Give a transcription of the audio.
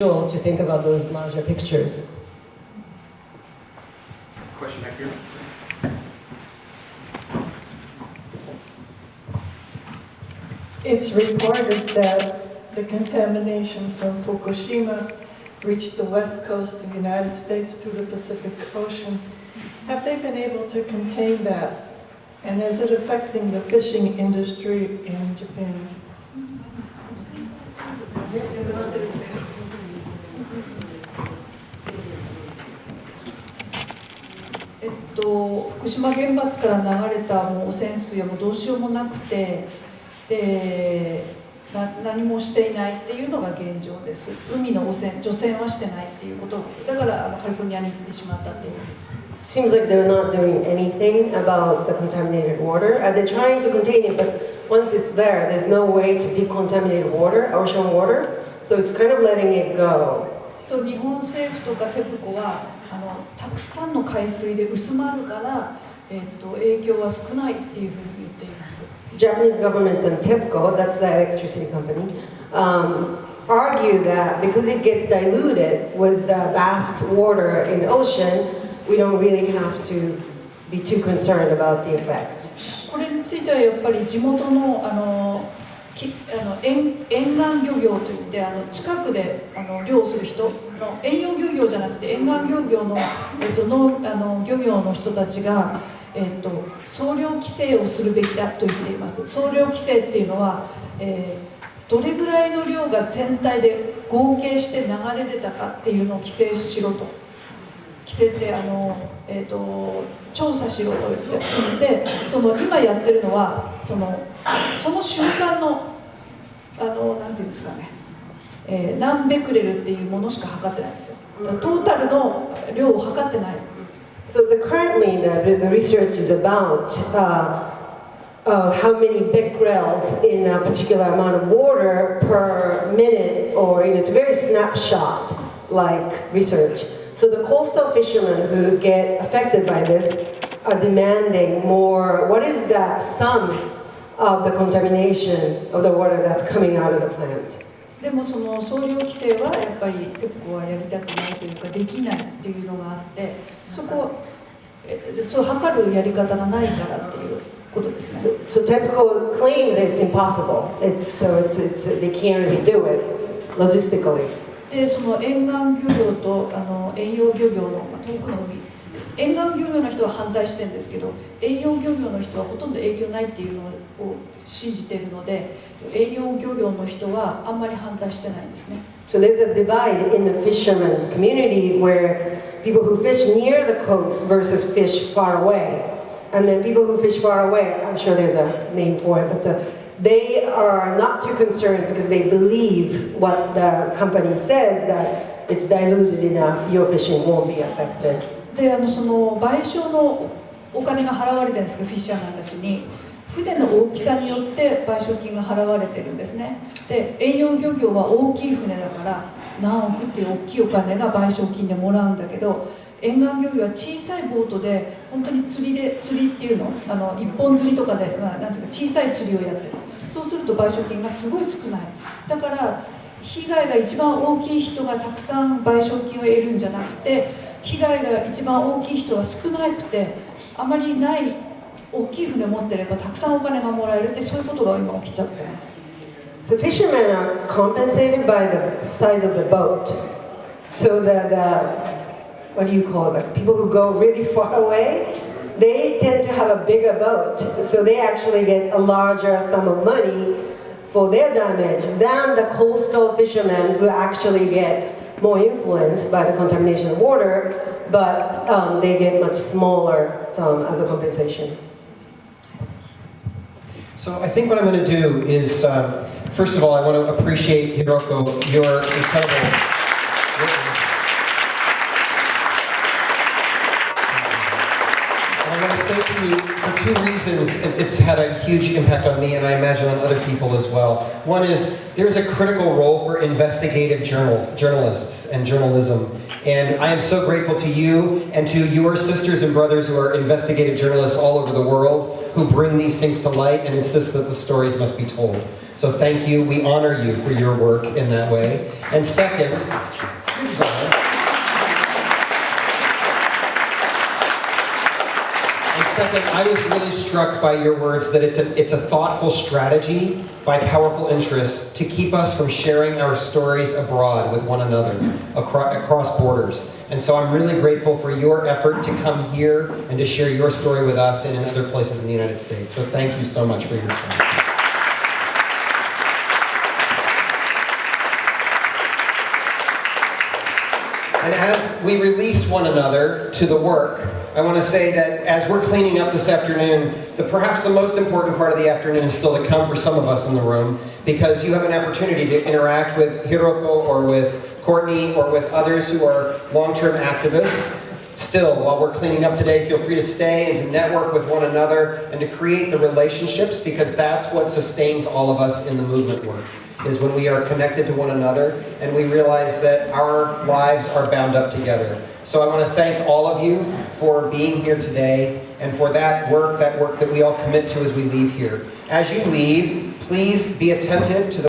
to think about those larger pictures. Question back here. It's reported that the contamination from Fukushima reached the west coast of the United States through the Pacific Ocean. Have they been able to contain that? And is it affecting the fishing industry in Japan? 福島原発から流れたもう汚染水はもうどうしようもなくて、で何もしていないっていうのが現状です。海の除染はしてないっていうことだからカリフォルニアに行ってしまったっていう。 Seems like they're not doing anything about the contaminated water. They're trying to contain it, but once it's there, there's no way to decontaminate water, ocean water. So it's kind of letting it go. そう、日本政府とかテプコはたくさんの海水で薄まるから、影響は少ないっていうふうに言っています。 Japanese government and TEPCO, that's the electricity company, argue that because it gets diluted with the vast water in the ocean, we don't really have to be too concerned about the effect. これについてはやっぱり地元の沿岸漁業といって近くで漁をする人遠洋漁業じゃなくて沿岸漁業の、漁業の人たちが、総量規制をするべきだと言っています。総量規制っていうのは、どれぐらいの量が全体で合計して流れ出たかっていうのを規制しろと。規制って調査しろと言って今やってるのはその瞬間のなんていうんですかね、何ベクレルっていうものしか測ってないんですよ。トータルの量を測ってない。 So currently the research is about how many becquerels in a particular amount of water per minute, or it's very snapshot-like research. So the coastal fishermen who get affected by this are demanding more. What is the sum of the contamination of the water that's coming out of the plant? でもその総量規制はやっぱりテプコはやりたくないというかできないっていうのがあって、そう測るやり方がないからっていうことですね。So TEPCO claims it's impossible. They can't really do it logistically. でその沿岸漁業と遠洋漁業の、遠くの海沿岸漁業の人は反対してるんですけど遠洋漁業の人はほとんど影響ないっていうのを信じているので遠洋漁業の人はあんまり反対してないんですね。 So there's a divide in the fishermen's community where people who fish near the coast versus fish far away. And then people who fish far away, I'm sure there's a name for it, but they are not too concerned because they believe what the company says that it's diluted enough, your fishing won't be affected. でその賠償のお金が払われてるんですけどフィッシャーマンたちに船の大きさによって賠償金が払われてるんですね。で遠洋漁業は大きい船だから何億っていう大きいお金が賠償金でもらうんだけど沿岸漁業は小さいボートで本当に釣りっていうの一本釣りとかで、なんていうか小さい釣りをやってる。そうすると賠償金がすごい少ない。だから被害が一番大きい人がたくさん賠償金を得るんじゃなくて被害が一番大きい人は少なくてあまりない大きい船を持ってればたくさんお金がもらえるってそういうことが今起きちゃってます。 So fishermen are compensated by the size of the boat. So what do you call it? Like people who go really far away, they tend to have a bigger boat. So they actually get a larger sum of money for their damage than the coastal fishermen who actually get more influenced by the contamination of water, but they get much smaller sum as a compensation. So I think what I'm going to do is, first of all, I want to appreciate, Hiroko, your incredible I want to say to you, for two reasons, it's had a huge impact on me and I imagine on other people as well. One is, there's a critical role for investigative journalists and journalism. And I am so grateful to you and to your sisters and brothers who are investigative journalists all over the world, who bring these things to light and insist that the stories must be told. So thank you. We honor you for your work in that way. And second, I was really struck by your words that it's a thoughtful strategy by powerful interests to keep us from sharing our stories abroad with one another across borders. And so I'm really grateful for your effort to come here and to share your story with us and in other places in the United States. So thank you so much for your time. And as we release one another to the work, I want to say that as we're cleaning up this afternoon, perhaps the most important part of the afternoon is still to come for some of us in the room, because you have an opportunity to interact with Hiroko or with Courtney or with others who are long-term activists. Still, while we're cleaning up today, feel free to stay and to network with one another and to create the relationships, because that's what sustains all of us in the movement work, is when we are connected to one another and we realize that our lives are bound up together. So I want to thank all of you for being here today and for that work that we all commit to as we leave here. As you leave, please be attentive to the